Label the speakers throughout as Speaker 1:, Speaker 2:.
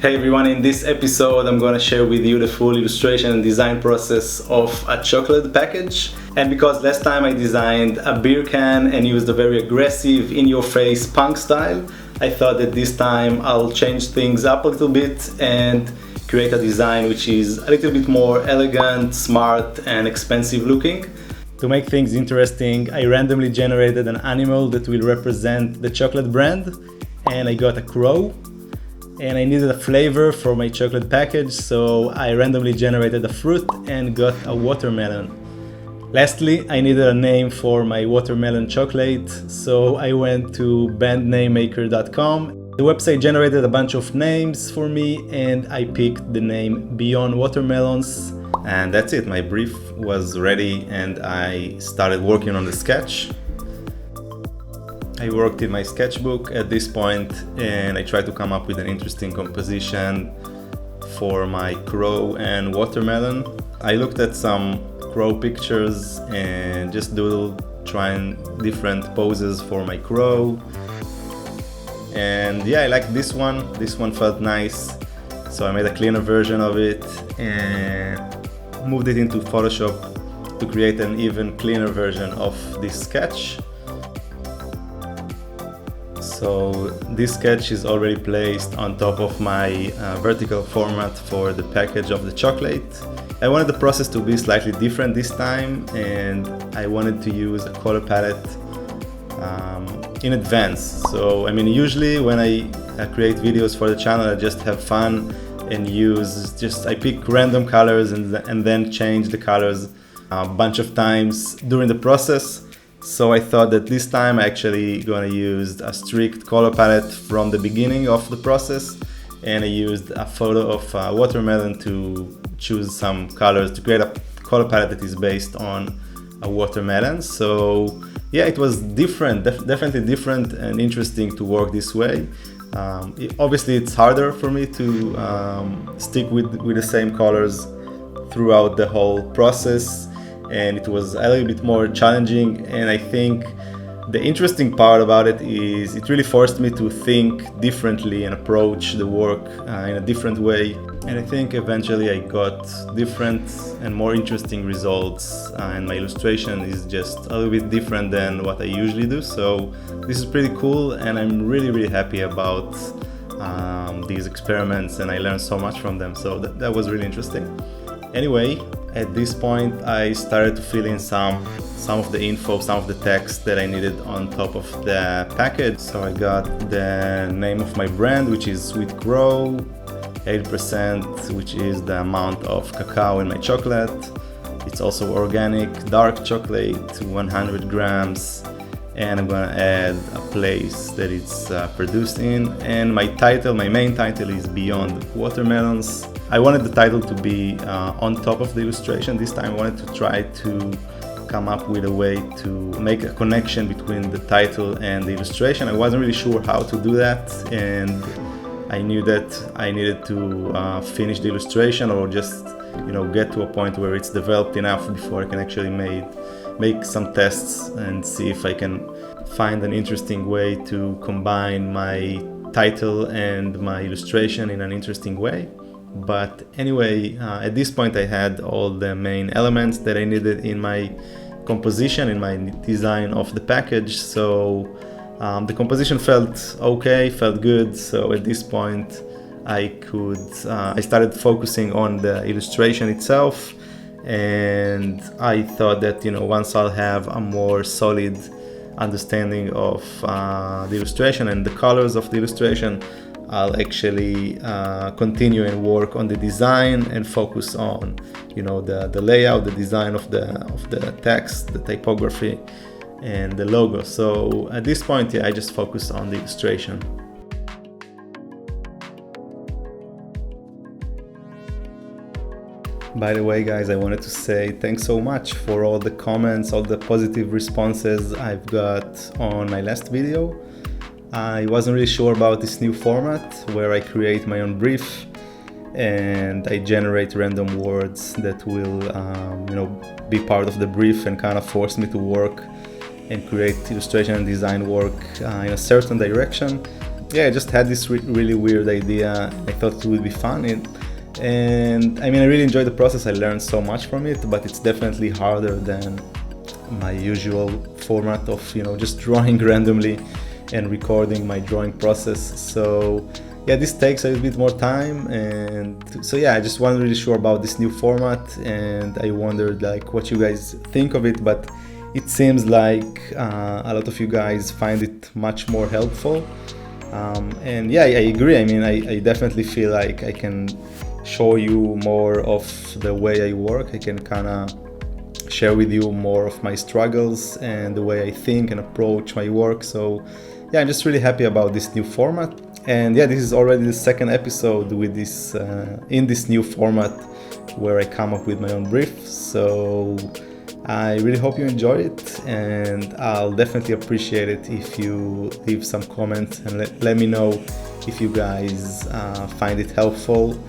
Speaker 1: Hey everyone, in this episode I'm going to share with you the full illustration and design process of a chocolate package. And because last time I designed a beer can and used a very aggressive, in-your-face punk style, I thought that this time I'll change things up a little bit and create a design which is a little bit more elegant, smart and expensive looking. To make things interesting, I randomly generated an animal that will represent the chocolate brand, and I got a crow. And I needed a flavor for my chocolate package, so I randomly generated a fruit and got a watermelon. Lastly, I needed a name for my watermelon chocolate, so I went to bandnamemaker.com. The website generated a bunch of names for me and I picked the name Beyond Watermelons. And that's it, my brief was ready and I started working on the sketch. I worked in my sketchbook at this point and I tried to come up with an interesting composition for my crow and watermelon. I looked at some crow pictures and just doodled, trying different poses for my crow. And yeah, I liked this one. This one felt nice, so I made a cleaner version of it and moved it into Photoshop to create an even cleaner version of this sketch. So this sketch is already placed on top of my vertical format for the package of the chocolate. I wanted the process to be slightly different this time, and I wanted to use a color palette in advance. So usually when I create videos for the channel, I just have fun and I pick random colors and then change the colors a bunch of times during the process. So I thought that this time I actually gonna use a strict color palette from the beginning of the process, and I used a photo of a watermelon to choose some colors to create a color palette that is based on a watermelon. So yeah, it was different, definitely different and interesting to work this way. Obviously it's harder for me to stick with the same colors throughout the whole process, and it was a little bit more challenging. And I think the interesting part about it is it really forced me to think differently and approach the work in a different way. And I think eventually I got different and more interesting results, and my illustration is just a little bit different than what I usually do. So this is pretty cool, and I'm really happy about these experiments, and I learned so much from them. So that was really interesting. Anyway, at this point I started to fill in some of the info, some of the text that I needed on top of the package. So I got the name of my brand, which is Sweet Crow, 8%, which is the amount of cacao in my chocolate. It's also organic, dark chocolate, 100 grams. And I'm gonna add a place that it's produced in. And my main title is Beyond Watermelons. I wanted the title to be on top of the illustration. This time I wanted to try to come up with a way to make a connection between the title and the illustration. I wasn't really sure how to do that, and I knew that I needed to finish the illustration or just get to a point where it's developed enough before I can actually make some tests and see if I can find an interesting way to combine my title and my illustration in an interesting way. But anyway, at this point I had all the main elements that I needed in my composition, in my design of the package. So the composition felt okay, felt good. So at this point I started focusing on the illustration itself, and I thought that once I'll have a more solid understanding of the illustration and the colors of the illustration, I'll actually continue and work on the design and focus on the layout, the design of the text, the typography and the logo. So at this point, I just focus on the illustration. By the way, guys, I wanted to say thanks so much for all the comments, all the positive responses I've got on my last video. I wasn't really sure about this new format where I create my own brief and I generate random words that will be part of the brief and kind of force me to work and create illustration and design work in a certain direction. yeah, I just had this really weird idea. I thought it would be fun, and I mean, I really enjoyed the process. I learned so much from it, but it's definitely harder than my usual format of, you know, just drawing randomly and recording my drawing process. So yeah, this takes a little bit more time, and so yeah, I just wasn't really sure about this new format, and I wondered like what you guys think of it, but it seems like a lot of you guys find it much more helpful, and yeah, I agree. I mean, I definitely feel like I can show you more of the way I work. I can kind of share with you more of my struggles and the way I think and approach my work. So yeah, I'm just really happy about this new format. And yeah, this is already the second episode with this in this new format where I come up with my own brief. So I really hope you enjoy it, and I'll definitely appreciate it if you leave some comments and let me know if you guys find it helpful.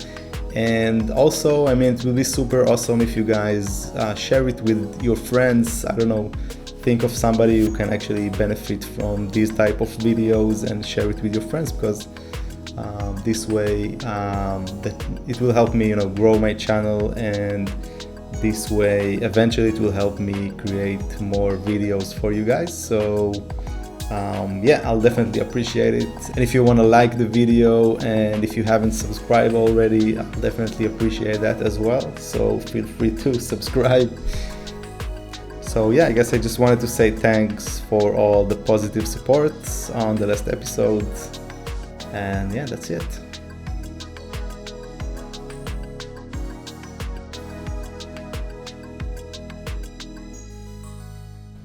Speaker 1: And also, I mean, it will be super awesome if you guys share it with your friends. I don't know, think of somebody who can actually benefit from these type of videos and share it with your friends, because this way that it will help me, you know, grow my channel, and this way eventually it will help me create more videos for you guys. So yeah, I'll definitely appreciate it. And if you want to like the video, and if you haven't subscribed already, I'll definitely appreciate that as well. So feel free to subscribe. So yeah, I guess I just wanted to say thanks for all the positive support on the last episode. And yeah, that's it.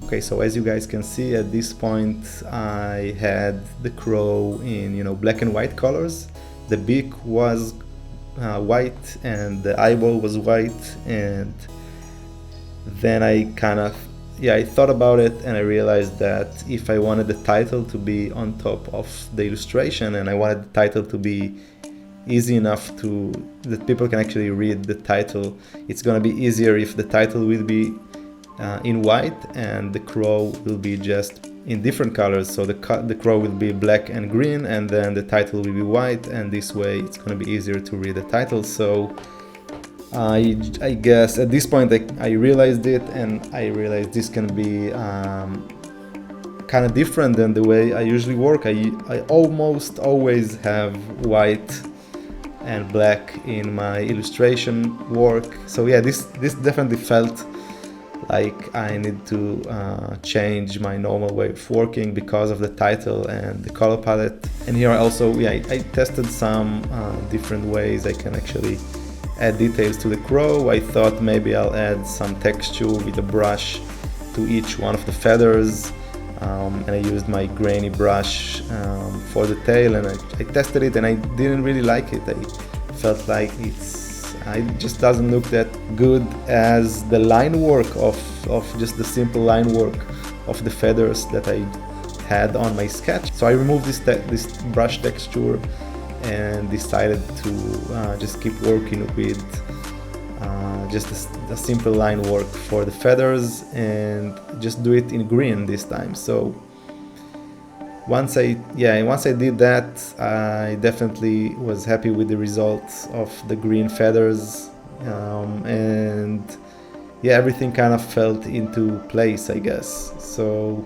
Speaker 1: Okay, so as you guys can see, at this point I had the crow in, you know, black and white colors. The beak was white and the eyeball was white, and then I kind of, yeah, I thought about it, and I realized that if I wanted the title to be on top of the illustration, and I wanted the title to be easy enough to that people can actually read the title, it's gonna be easier if the title will be in white and the crow will be just in different colors. So the crow will be black and green, and then the title will be white, and this way it's going to be easier to read the title. So I guess at this point I realized it, and I realized this can be kind of different than the way I usually work. I almost always have white and black in my illustration work. So yeah, this definitely felt like I need to change my normal way of working because of the title and the color palette. And here I also, yeah, I tested some different ways I can actually add details to the crow. I thought maybe I'll add some texture with a brush to each one of the feathers, and I used my grainy brush for the tail, and I tested it, and I didn't really like it. I felt like it just doesn't look that good as the line work of just the simple line work of the feathers that I had on my sketch. So I removed this brush texture and decided to just keep working with just a simple line work for the feathers, and just do it in green this time. So once I did that, I definitely was happy with the results of the green feathers, and yeah, everything kind of fell into place, I guess. So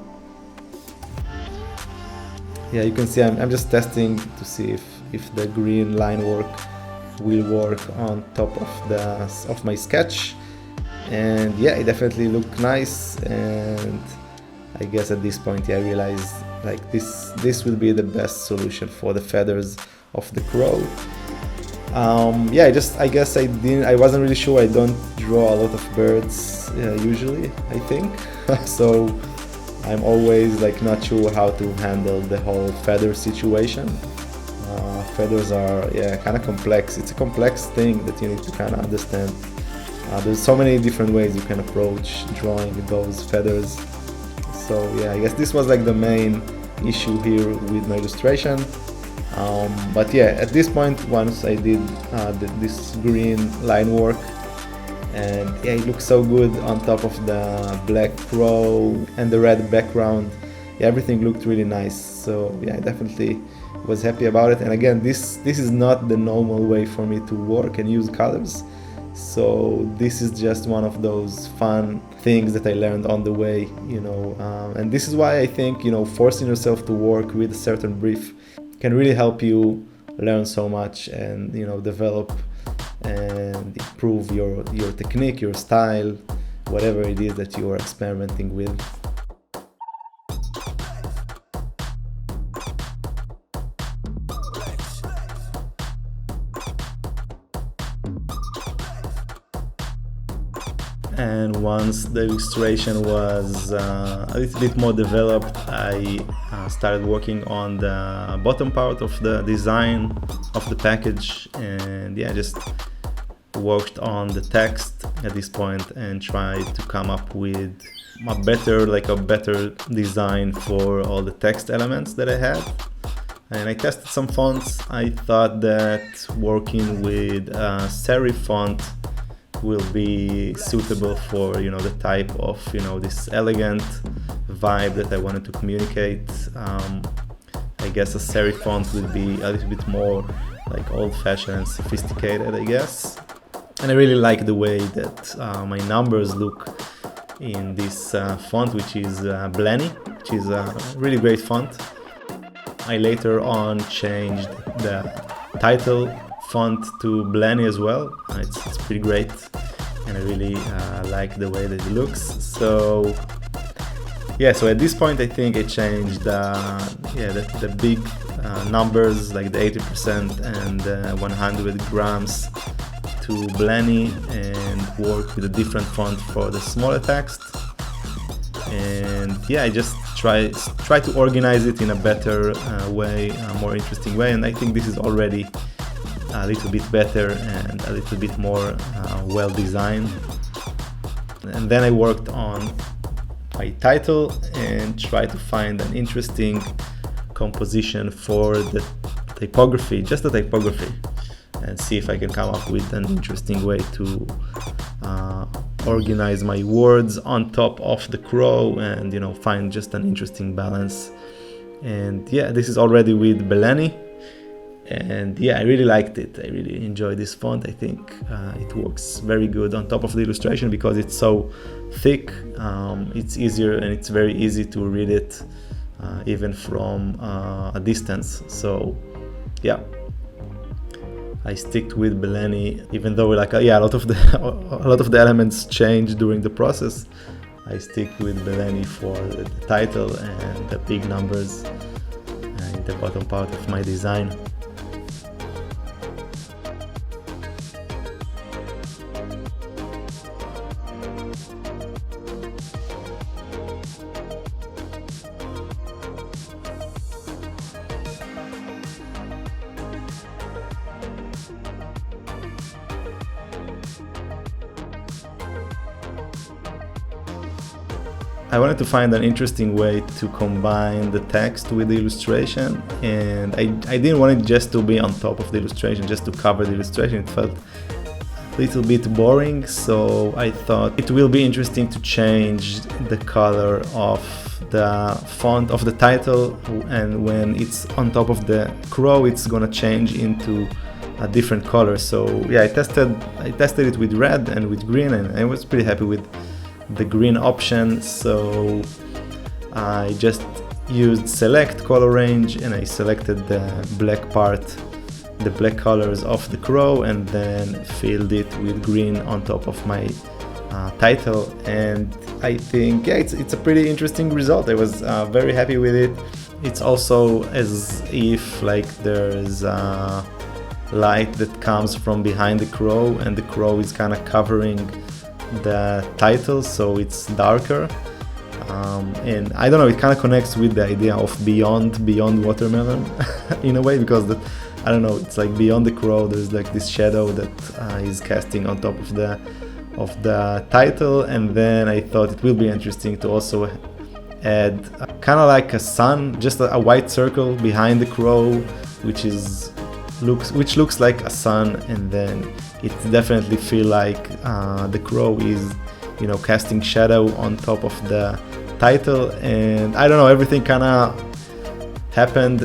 Speaker 1: yeah, you can see I'm just testing to see if the green line work will work on top of my sketch, and yeah, it definitely looked nice. And I guess at this point, yeah, I realized like this will be the best solution for the feathers of the crow. Yeah, I guess I wasn't really sure. I don't draw a lot of birds usually, I think. So I'm always like not sure how to handle the whole feather situation. Feathers are, yeah, kind of complex. It's a complex thing that you need to kind of understand. There's so many different ways you can approach drawing those feathers. So yeah, I guess this was like the main issue here with my illustration. But yeah, at this point, once I did this green line work, and yeah, it looks so good on top of the black crow and the red background. Yeah, everything looked really nice. So yeah, I definitely was happy about it. And again, this is not the normal way for me to work and use colors. So this is just one of those fun things that I learned on the way, and this is why I think, forcing yourself to work with a certain brief can really help you learn so much and, develop and improve your technique, your style, whatever it is that you are experimenting with. And once the illustration was a little bit more developed, I started working on the bottom part of the design of the package, and just worked on the text at this point and tried to come up with a better design for all the text elements that I had. And I tested some fonts. I thought that working with a serif font will be suitable for the type of this elegant vibe that I wanted to communicate. I guess a serif font would be a little bit more like old-fashioned and sophisticated, I guess. And I really like the way that my numbers look in this font, which is Blenny, which is a really great font. I later on changed the title font to Blenny as well. It's pretty great, and I really like the way that it looks. So at this point I think I changed the big numbers, like the 80% and 100 grams, to Blenny, and work with a different font for the smaller text. And I just try to organize it in a better way, a more interesting way, and I think this is already a little bit better and a little bit more well designed. And then I worked on my title and tried to find an interesting composition for the typography, just the typography, and see if I can come up with an interesting way to organize my words on top of the crow, and find just an interesting balance. And this is already with Blenny. And I really liked it. I really enjoyed this font. I think it works very good on top of the illustration because it's so thick. It's easier, and it's very easy to read it even from a distance. So I stick with Blenny, even though a lot of the elements change during the process. I stick with Blenny for the title and the big numbers in the bottom part of my design. I wanted to find an interesting way to combine the text with the illustration, and I didn't want it just to be on top of the illustration, just to cover the illustration. It felt a little bit boring, so I thought it will be interesting to change the color of the font of the title, and when it's on top of the crow, it's gonna change into a different color. So I tested it with red and with green, and I was pretty happy with the green option. So I just used select color range, and I selected the black part, the black colors of the crow, and then filled it with green on top of my title. And I think it's a pretty interesting result. I was very happy with it. It's also as if there's light that comes from behind the crow, and the crow is kind of covering the title, so it's darker, and I don't know, it kind of connects with the idea of beyond watermelon in a way, because I don't know, it's like beyond the crow there's this shadow that is casting on top of the title. And then I thought it will be interesting to also add kind of like a sun, just a white circle behind the crow, which looks like a sun, and then it definitely feel like the crow is casting shadow on top of the title. And I don't know, everything kind of happened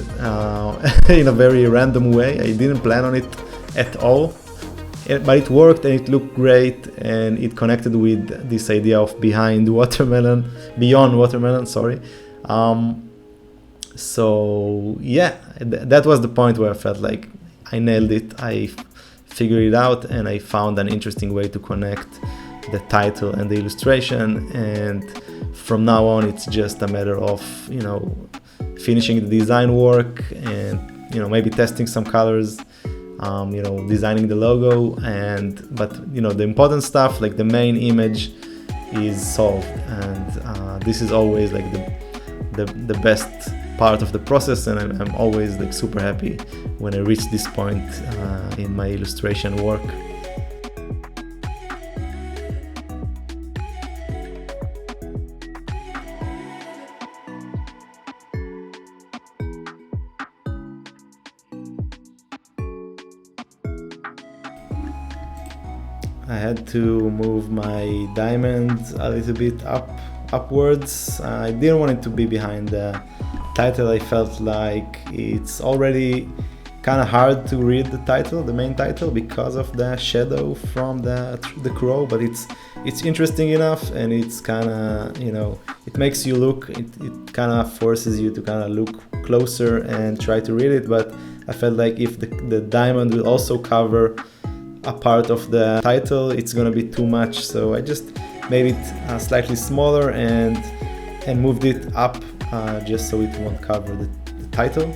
Speaker 1: in a very random way. I didn't plan on it at all, but it worked and it looked great, and it connected with this idea of beyond watermelon, sorry. So yeah, that was the point where I felt like I nailed it. I figured it out, and I found an interesting way to connect the title and the illustration. And from now on, it's just a matter of, finishing the design work and, maybe testing some colors, designing the logo. But the important stuff, like the main image, is solved. And this is always like the best part of the process, and I'm always like super happy when I reach this point in my illustration work. I had to move my diamond a little bit upwards. I didn't want it to be behind the title. I felt like it's already kind of hard to read the main title, because of the shadow from the crow, but it's interesting enough, and it's kind of, it makes you look, it kind of forces you to kind of look closer and try to read it. But I felt like if the diamond will also cover a part of the title, it's gonna be too much, so I just made it slightly smaller and moved it up just so it won't cover the title.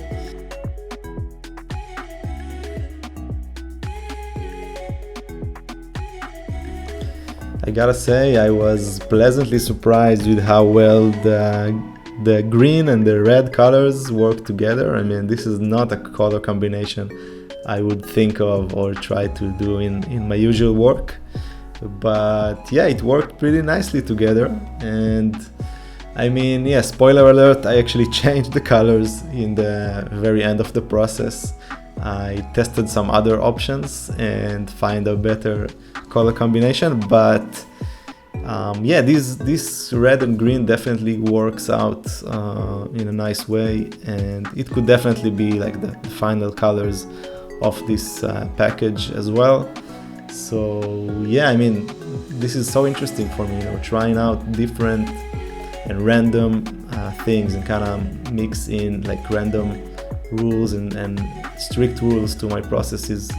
Speaker 1: I gotta say, I was pleasantly surprised with how well the green and the red colors work together. I mean, this is not a color combination I would think of or try to do in my usual work, but yeah, it worked pretty nicely together. And I mean, yeah, spoiler alert, I actually changed the colors in the very end of the process. I tested some other options and find a better color combination, but yeah, this red and green definitely works out in a nice way, and it could definitely be like the final colors of this package as well. So yeah, I mean, this is so interesting for me, trying out different and random things, and kind of mix in like random rules and strict rules to my process is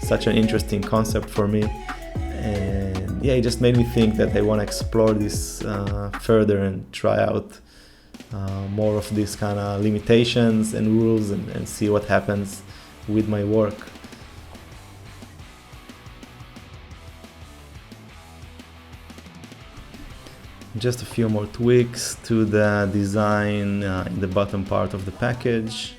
Speaker 1: such an interesting concept for me. And yeah, it just made me think that I want to explore this further and try out more of these kind of limitations and rules, and see what happens with my work. Just a few more tweaks to the design in the bottom part of the package.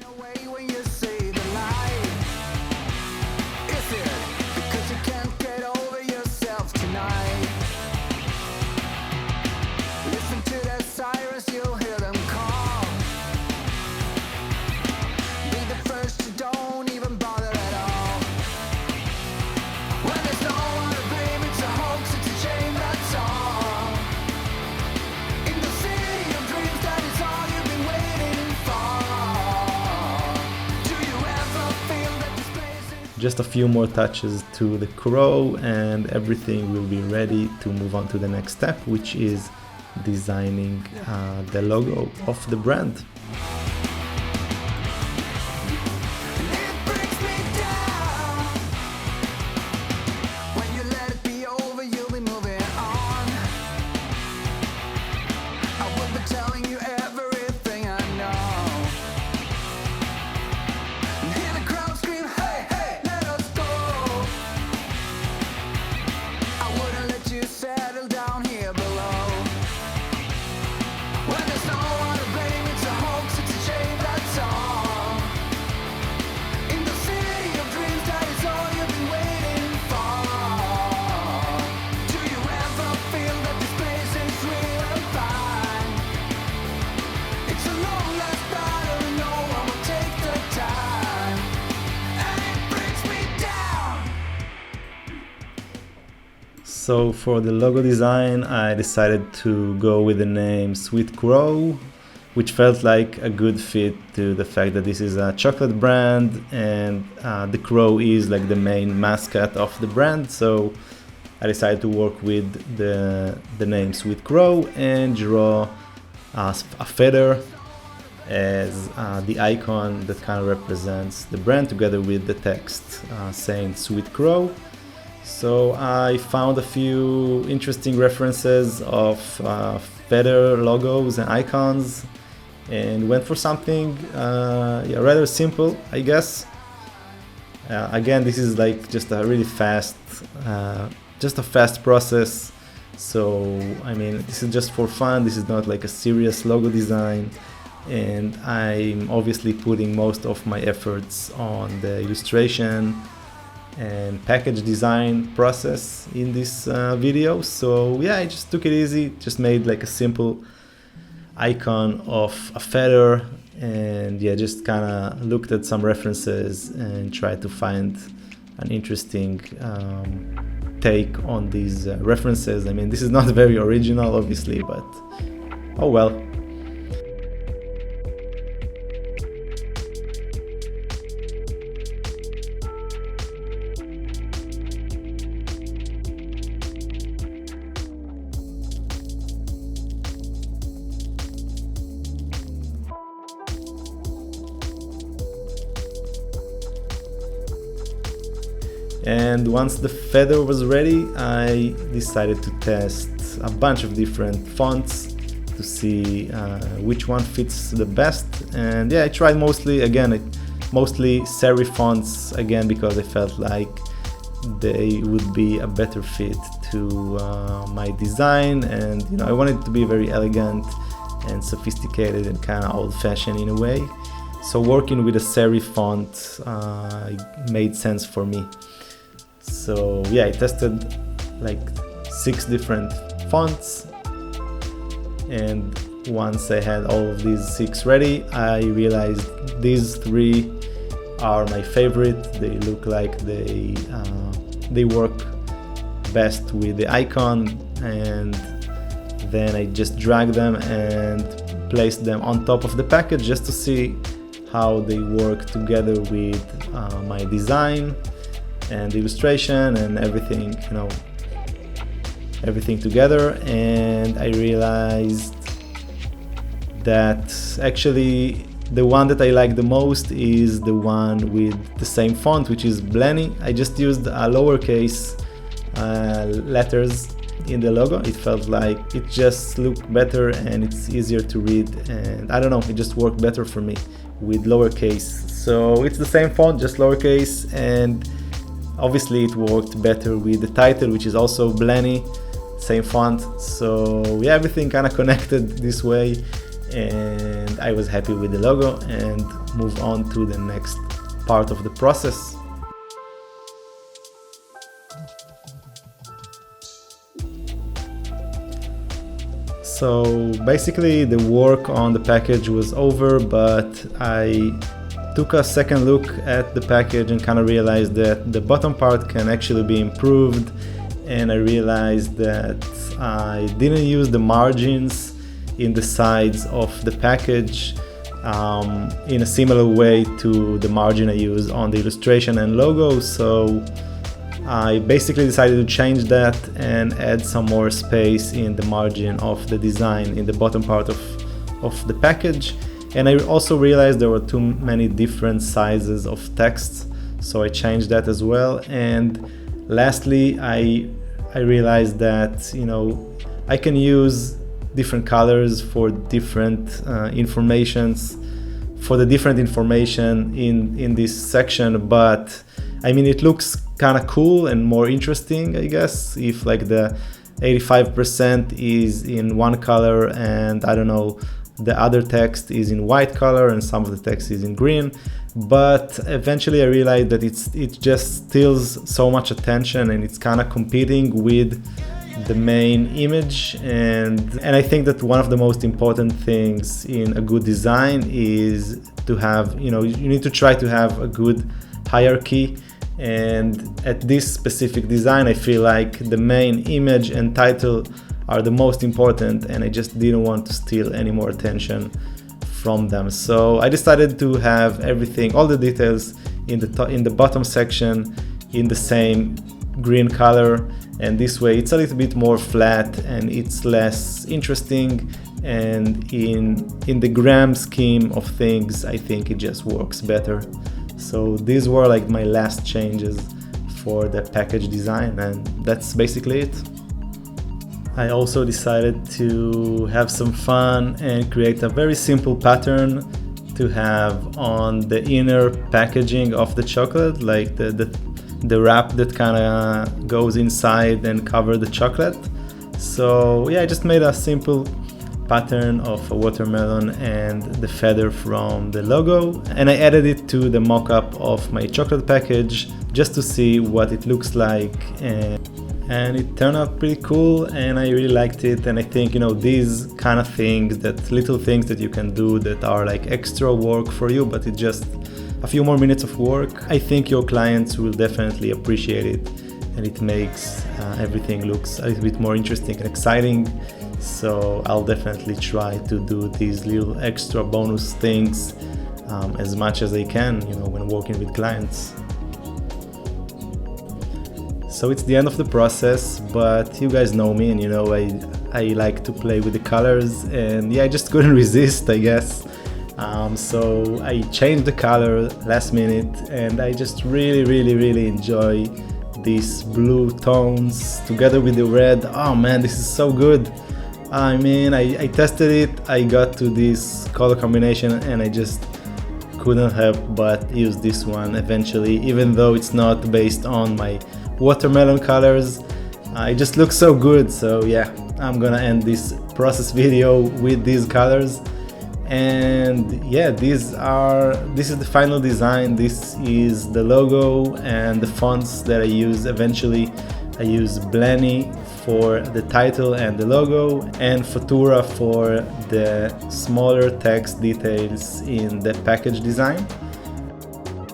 Speaker 1: Just a few more touches to the crow, and everything will be ready to move on to the next step, which is designing the logo of the brand. So for the logo design, I decided to go with the name Sweet Crow, which felt like a good fit to the fact that this is a chocolate brand, and the crow is like the main mascot of the brand. So I decided to work with the name Sweet Crow and draw a feather as the icon that kind of represents the brand, together with the text saying Sweet Crow. So I found a few interesting references of feather logos and icons, and went for something rather simple, I guess. Again, this is like just a really fast process. So I mean, this is just for fun. This is not like a serious logo design, and I'm obviously putting most of my efforts on the illustration and package design process in this video. So yeah, I just took it easy, just made like a simple icon of a feather, and yeah, just kind of looked at some references and tried to find an interesting take on these references. I mean, this is not very original, obviously, but oh well. And once the feather was ready, I decided to test a bunch of different fonts to see which one fits the best. And yeah, I tried mostly serif fonts, again, because I felt like they would be a better fit to my design. And you know, I wanted it to be very elegant and sophisticated and kind of old-fashioned in a way. So working with a serif font made sense for me. So yeah, I tested like 6 different fonts, and once I had all of these 6 ready, I realized these 3 are my favorite. They look like they work best with the icon, and then I just dragged them and placed them on top of the package just to see how they work together with my design and illustration and everything, you know, everything together. And I realized that actually the one that I like the most is the one with the same font, which is Blenny. I just used a lowercase letters in the logo. It felt like it just looked better and it's easier to read, and I don't know, it just worked better for me with lowercase. So it's the same font, just lowercase, and obviously it worked better with the title, which is also Blenny, same font. So yeah, everything kind of connected this way, and I was happy with the logo and moved on to the next part of the process. So basically the work on the package was over, but I took a second look at the package and kind of realized that the bottom part can actually be improved, and I realized that I didn't use the margins in the sides of the package in a similar way to the margin I use on the illustration and logo. So I basically decided to change that and add some more space in the margin of the design in the bottom part of the package. And I also realized there were too many different sizes of text, so I changed that as well. And lastly, I realized that, you know, I can use different colors for different informations, for the different information in this section. But I mean, it looks kind of cool and more interesting, I guess, if like the 85% is in one color and I don't know, the other text is in white color and some of the text is in green. But eventually I realized that it just steals so much attention and it's kind of competing with the main image. And I think that one of the most important things in a good design is to have, you know, you need to try to have a good hierarchy. And at this specific design, I feel like the main image and title are the most important, and I just didn't want to steal any more attention from them. So I decided to have everything, all the details in the bottom section in the same green color, and this way it's a little bit more flat and it's less interesting, and in the grand scheme of things I think it just works better. So these were like my last changes for the package design, and that's basically it. I also decided to have some fun and create a very simple pattern to have on the inner packaging of the chocolate, like the wrap that kind of goes inside and cover the chocolate. So yeah, I just made a simple pattern of a watermelon and the feather from the logo, and I added it to the mock-up of my chocolate package just to see what it looks like, and it turned out pretty cool and I really liked it. And I think, you know, these kind of things, that little things that you can do that are like extra work for you, but it's just a few more minutes of work, I think your clients will definitely appreciate it, and it makes everything looks a little bit more interesting and exciting. So I'll definitely try to do these little extra bonus things as much as I can, you know, when working with clients. So it's the end of the process, but you guys know me, and you know I like to play with the colors, and yeah, I just couldn't resist, I guess. So I changed the color last minute, and I just really enjoy these blue tones together with the red. Oh man, this is so good. I mean, I tested it, I got to this color combination, and I just couldn't help but use this one eventually, even though it's not based on my watermelon colors. It just looks so good. So yeah, I'm gonna end this process video with these colors, and yeah, this is the final design. This is the logo and the fonts that I use eventually. I use Blenny for the title and the logo, and Futura for the smaller text details in the package design.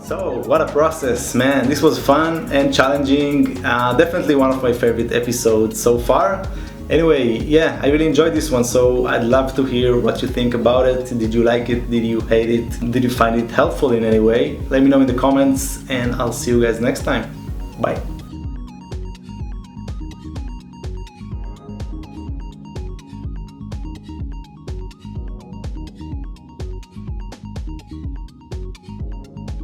Speaker 1: So what a process, man. This was fun and challenging. Definitely one of my favorite episodes so far. Anyway, yeah, I really enjoyed this one, so I'd love to hear what you think about it. Did you like it? Did you hate it? Did you find it helpful in any way? Let me know in the comments, and I'll see you guys next time. Bye.